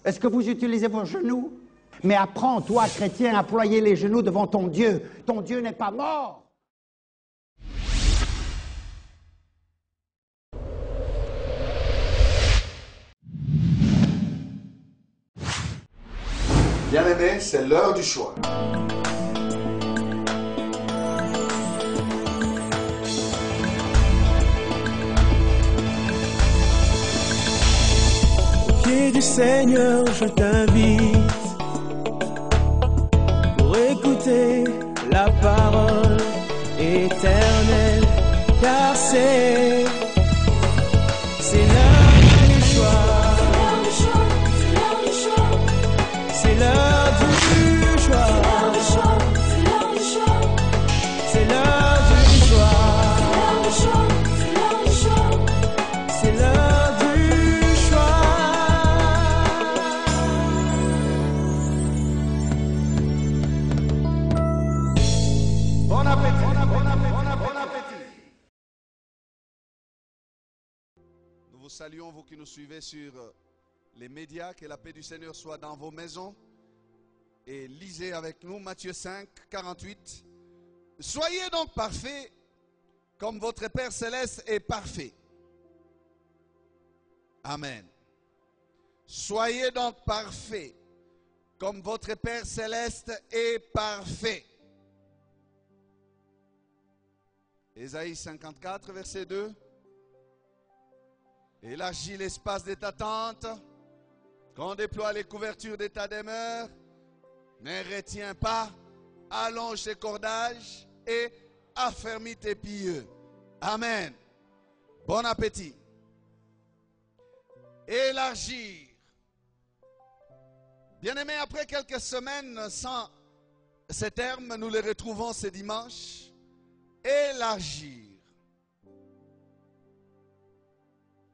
Est-ce que vous utilisez vos genoux? Mais apprends, toi, chrétien, à ployer les genoux devant ton Dieu. Ton Dieu n'est pas mort. Bien-aimés, c'est l'heure du choix. Au pied du Seigneur, je t'invite pour écouter la parole éternelle, car c'est l'heure du choix. C'est l'heure du choix. C'est l'heure du choix. C'est l'heure du choix. Bon appétit, bon appétit. Nous vous saluons, vous qui nous suivez sur les médias. Que la paix du Seigneur soit dans vos maisons. Et lisez avec nous Matthieu 5, 48. Soyez donc parfaits comme votre Père Céleste est parfait. Amen. Soyez donc parfaits comme votre Père Céleste est parfait. Ésaïe 54, verset 2. Élargis l'espace de ta tente, qu'on déploie les couvertures de ta demeure. Ne retiens pas, allonge tes cordages et affermis tes pieux. Amen. Bon appétit. Élargir. Bien-aimés, après quelques semaines sans ces termes, nous les retrouvons ce dimanche. Élargir.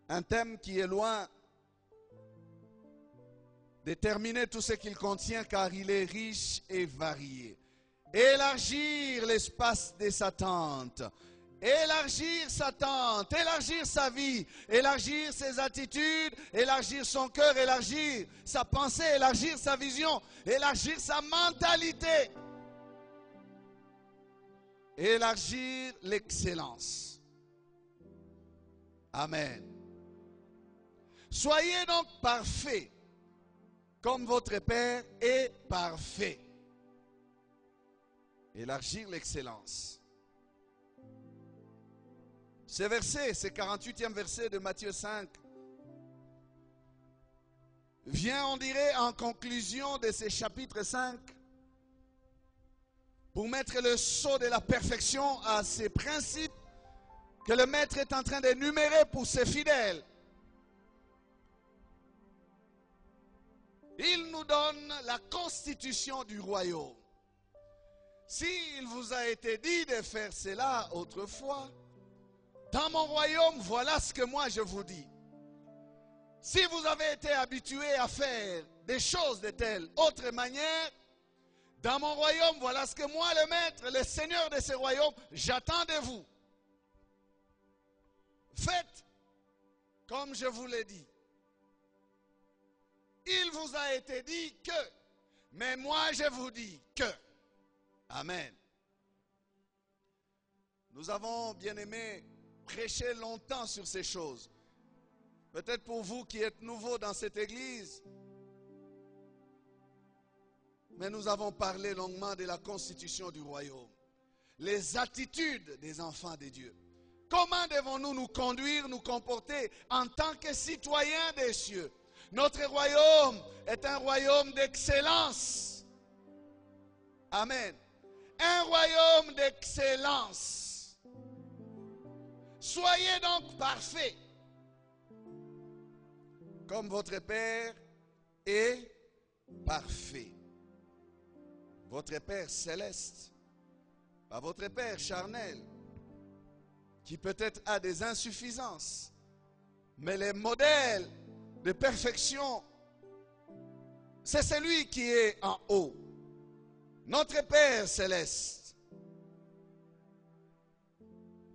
Un thème qui est loin déterminer tout ce qu'il contient car il est riche et varié. Élargir l'espace de sa tente. Élargir sa tente, élargir sa vie, élargir ses attitudes, élargir son cœur, élargir sa pensée, élargir sa vision, élargir sa mentalité. Élargir l'excellence. Amen. Soyez donc parfaits comme votre Père est parfait. Élargir l'excellence. Ce verset, ce 48e verset de Matthieu 5, vient, on dirait, en conclusion de ce chapitre 5, pour mettre le sceau de la perfection à ces principes que le Maître est en train d'énumérer pour ses fidèles. Il nous donne la constitution du royaume. S'il vous a été dit de faire cela autrefois, dans mon royaume, voilà ce que moi je vous dis. Si vous avez été habitué à faire des choses de telle autre manière, dans mon royaume, voilà ce que moi, le Maître, le Seigneur de ce royaume, j'attends de vous. Faites comme je vous l'ai dit. Il vous a été dit que, mais moi je vous dis que. Amen. Nous avons, bien aimé, prêché longtemps sur ces choses. Peut-être pour vous qui êtes nouveaux dans cette église, mais nous avons parlé longuement de la constitution du royaume. Les attitudes des enfants de Dieu. Comment devons-nous nous conduire, nous comporter en tant que citoyens des cieux? Notre royaume est un royaume d'excellence. Amen. Un royaume d'excellence. Soyez donc parfaits, comme votre Père est parfait. Votre Père céleste, pas votre Père charnel, qui peut-être a des insuffisances, mais les modèles de perfection, c'est celui qui est en haut. Notre Père céleste.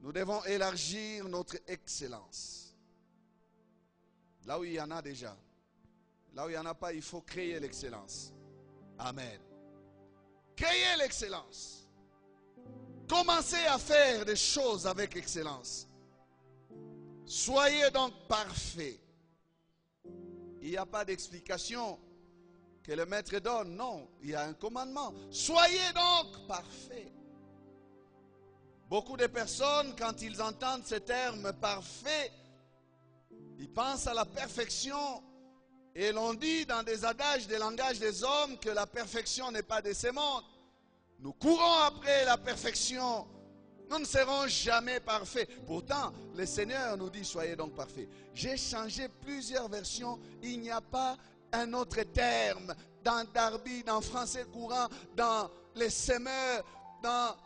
Nous devons élargir notre excellence. Là où il y en a déjà. Là où il n'y en a pas, il faut créer l'excellence. Amen. Créez l'excellence. Commencez à faire des choses avec excellence. Soyez donc parfaits. Il n'y a pas d'explication que le maître donne. Non, il y a un commandement. Soyez donc parfaits. Beaucoup de personnes, quand ils entendent ce terme parfait, ils pensent à la perfection. Et l'on dit dans des adages, des langages des hommes, que la perfection n'est pas de ce monde. Nous courons après la perfection. Nous ne serons jamais parfaits. Pourtant, le Seigneur nous dit, soyez donc parfaits. J'ai changé plusieurs versions. Il n'y a pas un autre terme. Dans Darby, dans Français courant, dans les semeurs, dans.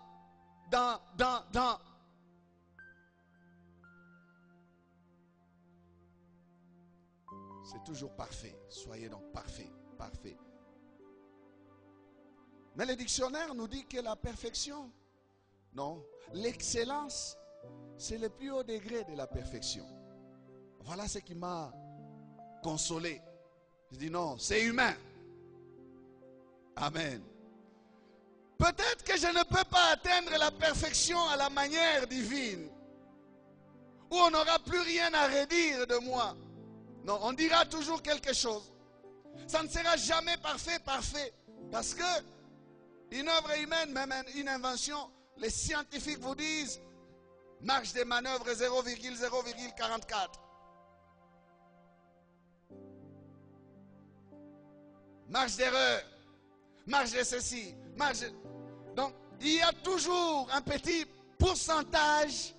C'est toujours parfait. Soyez donc parfaits, parfaits. Mais le dictionnaire nous dit que la perfection, non, l'excellence, c'est le plus haut degré de la perfection. Voilà ce qui m'a consolé. Je dis non, c'est humain. Amen. Peut-être que je ne peux pas atteindre la perfection à la manière divine, où on n'aura plus rien à redire de moi. Non, on dira toujours quelque chose. Ça ne sera jamais parfait, parce que une œuvre humaine, même une invention, les scientifiques vous disent marge de manœuvre 0,0,44. Marge d'erreur, marge de ceci, marge de... Donc, il y a toujours un petit pourcentage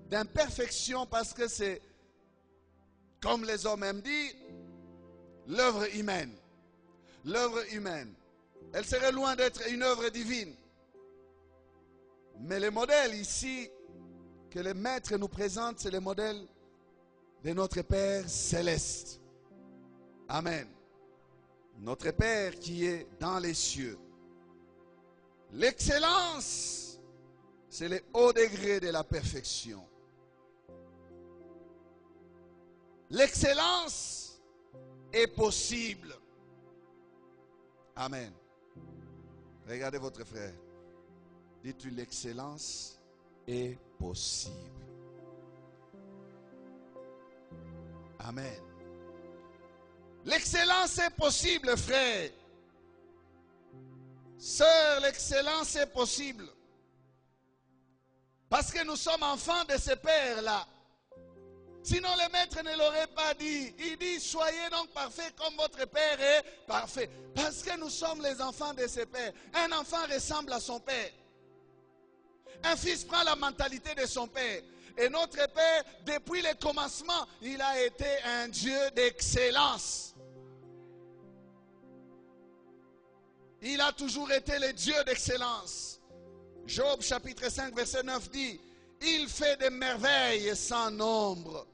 d'imperfection parce que c'est, comme les hommes aiment dire, l'œuvre humaine. L'œuvre humaine. Elle serait loin d'être une œuvre divine. Mais le modèle ici que le maître nous présente, c'est le modèle de notre Père céleste. Amen. Notre Père qui est dans les cieux. L'excellence, c'est le haut degré de la perfection. L'excellence est possible. Amen. Regardez votre frère. Dites-lui, l'excellence est possible. Amen. L'excellence est possible, frère. Sœur, l'excellence est possible. Parce que nous sommes enfants de ce Père-là. Sinon, le maître ne l'aurait pas dit. Il dit, soyez donc parfaits comme votre Père est parfait. Parce que nous sommes les enfants de ce Père. Un enfant ressemble à son Père. Un fils prend la mentalité de son Père. Et notre Père, depuis le commencement, il a été un Dieu d'excellence. Il a toujours été le Dieu d'excellence. Job chapitre 5 verset 9 dit, il fait des merveilles sans nombre.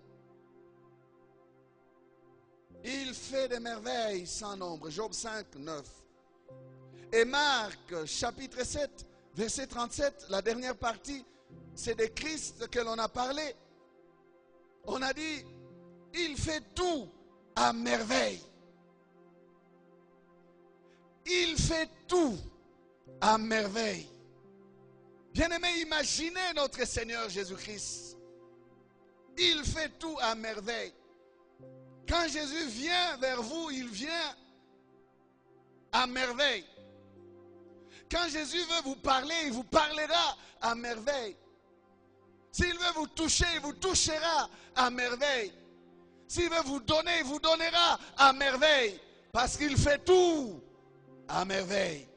Il fait des merveilles sans nombre. Job 5, 9. Et Marc chapitre 7 verset 37, la dernière partie, c'est de Christ que l'on a parlé. On a dit, il fait tout à merveille. Il fait tout à merveille. Bien-aimés, imaginez notre Seigneur Jésus-Christ. Il fait tout à merveille. Quand Jésus vient vers vous, il vient à merveille. Quand Jésus veut vous parler, il vous parlera à merveille. S'il veut vous toucher, il vous touchera à merveille. S'il veut vous donner, il vous donnera à merveille. Parce qu'il fait tout à merveille.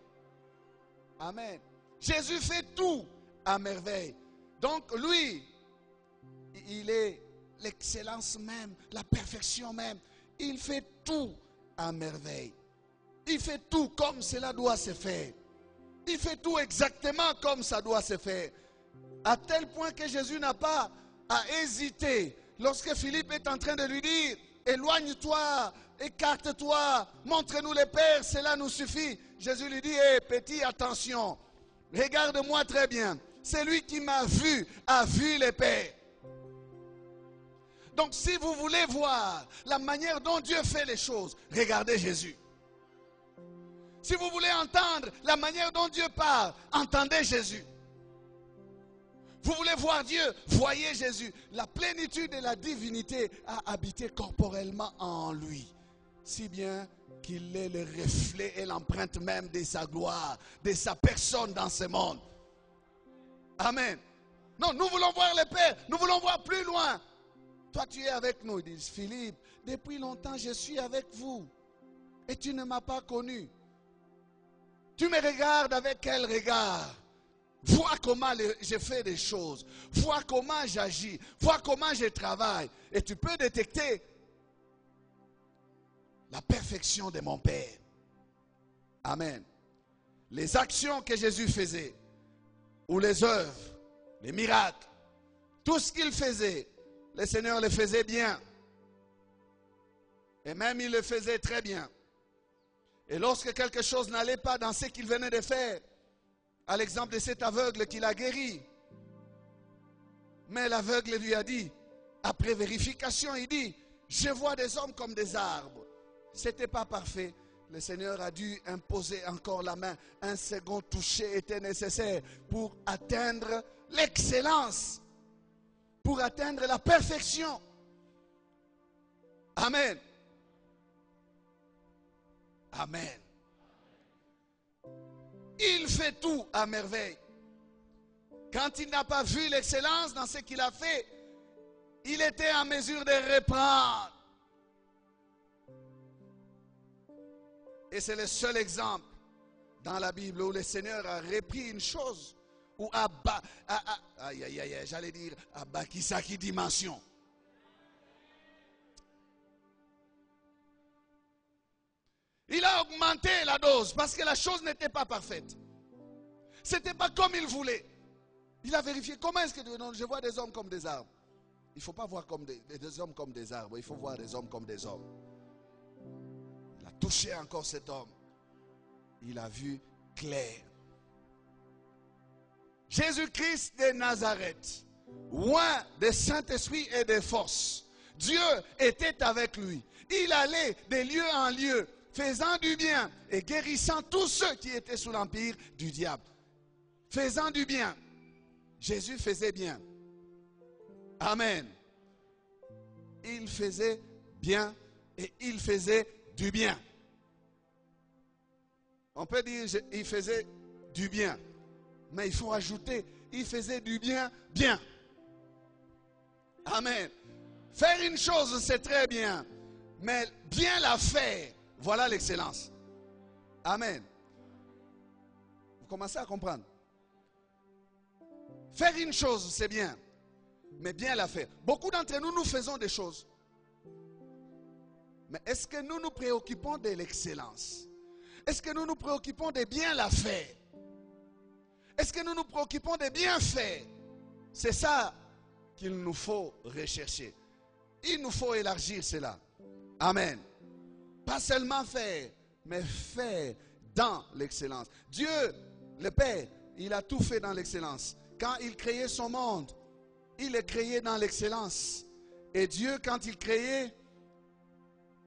Amen. Jésus fait tout à merveille. Donc lui, il est l'excellence même, la perfection même. Il fait tout à merveille. Il fait tout comme cela doit se faire. Il fait tout exactement comme ça doit se faire. À tel point que Jésus n'a pas à hésiter. Lorsque Philippe est en train de lui dire, éloigne-toi, écarte-toi, montre-nous le Père, cela nous suffit. Jésus lui dit, hé, petit, attention, regarde-moi très bien. Celui qui m'a vu a vu le Père. Donc si vous voulez voir la manière dont Dieu fait les choses, regardez Jésus. Si vous voulez entendre la manière dont Dieu parle, entendez Jésus. Vous voulez voir Dieu, voyez Jésus. La plénitude de la divinité a habité corporellement en lui. Si bien qu'il est le reflet et l'empreinte même de sa gloire, de sa personne dans ce monde. Amen. Non, nous voulons voir le Père, nous voulons voir plus loin. Toi, tu es avec nous. Ils disent, Philippe, depuis longtemps, je suis avec vous. Et tu ne m'as pas connu. Tu me regardes avec quel regard? Vois comment je fais des choses. Vois comment j'agis. Vois comment je travaille. Et tu peux détecter la perfection de mon Père. Amen. Les actions que Jésus faisait, ou les œuvres, les miracles, tout ce qu'il faisait, le Seigneur le faisait bien. Et même il le faisait très bien. Et lorsque quelque chose n'allait pas dans ce qu'il venait de faire, à l'exemple de cet aveugle qu'il a guéri, mais l'aveugle lui a dit, après vérification, il dit, je vois des hommes comme des arbres. Ce n'était pas parfait. Le Seigneur a dû imposer encore la main. Un second toucher était nécessaire pour atteindre l'excellence, pour atteindre la perfection. Amen. Amen. Il fait tout à merveille. Quand il n'a pas vu l'excellence dans ce qu'il a fait, il était en mesure de reprendre. Et c'est le seul exemple dans la Bible où le Seigneur a repris une chose, ou j'allais dire à Bakisaki dimension. Il a augmenté la dose parce que la chose n'était pas parfaite. Ce n'était pas comme il voulait. Il a vérifié. Comment est-ce que je vois des hommes comme des arbres? Il ne faut pas voir comme des hommes comme des arbres. Il faut voir des hommes comme des hommes. Il a touché encore cet homme. Il a vu clair. Jésus-Christ de Nazareth, loin de Saint-Esprit et de force, Dieu était avec lui. Il allait de lieu en lieu, faisant du bien et guérissant tous ceux qui étaient sous l'empire du diable. Faisant du bien. Jésus faisait bien. Amen. Il faisait bien et il faisait du bien. On peut dire il faisait du bien. Mais il faut ajouter, il faisait du bien, bien. Amen. Faire une chose, c'est très bien. Mais bien la faire, voilà l'excellence. Amen. Vous commencez à comprendre. Faire une chose, c'est bien. Mais bien la faire. Beaucoup d'entre nous, nous faisons des choses. Mais est-ce que nous nous préoccupons de l'excellence? Est-ce que nous nous préoccupons de bien la faire? Est-ce que nous nous préoccupons de bien faire? C'est ça qu'il nous faut rechercher. Il nous faut élargir cela. Amen. Pas seulement faire, mais faire dans l'excellence. Dieu, le Père, il a tout fait dans l'excellence. Quand il créait son monde, il le créait dans l'excellence. Et Dieu, quand il créait,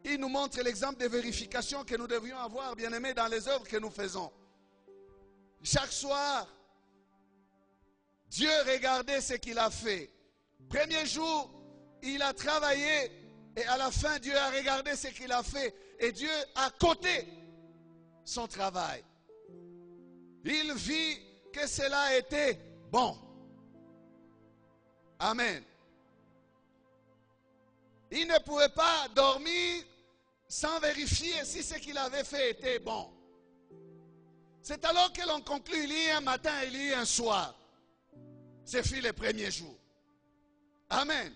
il nous montre l'exemple de vérification que nous devions avoir, bien-aimés, dans les œuvres que nous faisons. Chaque soir, Dieu regardait ce qu'il a fait. Premier jour, il a travaillé et à la fin, Dieu a regardé ce qu'il a fait et Dieu a coté son travail. Il vit que cela était bon. Amen. Il ne pouvait pas dormir sans vérifier si ce qu'il avait fait était bon. C'est alors que l'on conclut, il y a un matin, il y a un soir. Ce fut le premier jour. Amen.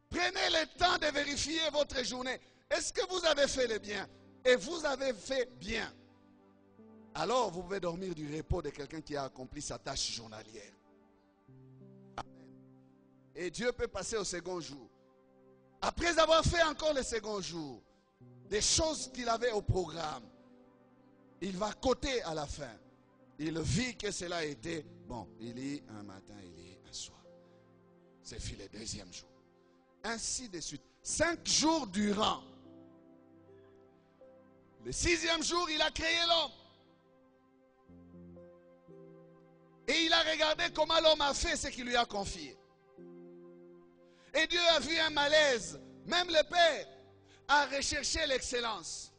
Prenez le temps de vérifier votre journée. Est-ce que vous avez fait le bien? Et vous avez fait bien. Alors vous pouvez dormir du repos de quelqu'un qui a accompli sa tâche journalière. Amen. Et Dieu peut passer au second jour. Après avoir fait encore le second jour, des choses qu'il avait au programme, il va coter à la fin. Il vit que cela était bon. Il y a un matin, il y a un soir. C'est fini le deuxième jour. Ainsi de suite. 5 jours durant. Le 6e jour, il a créé l'homme. Et il a regardé comment l'homme a fait ce qu'il lui a confié. Et Dieu a vu un malaise. Même le Père a recherché l'excellence.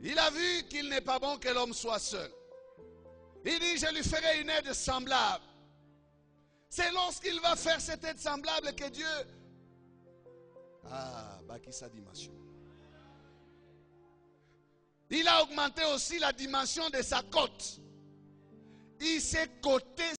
Il a vu qu'il n'est pas bon que l'homme soit seul. Il dit, je lui ferai une aide semblable. C'est lorsqu'il va faire cette aide semblable que Dieu... bâtit sa dimension. Il a augmenté aussi la dimension de sa côte. Il s'est coté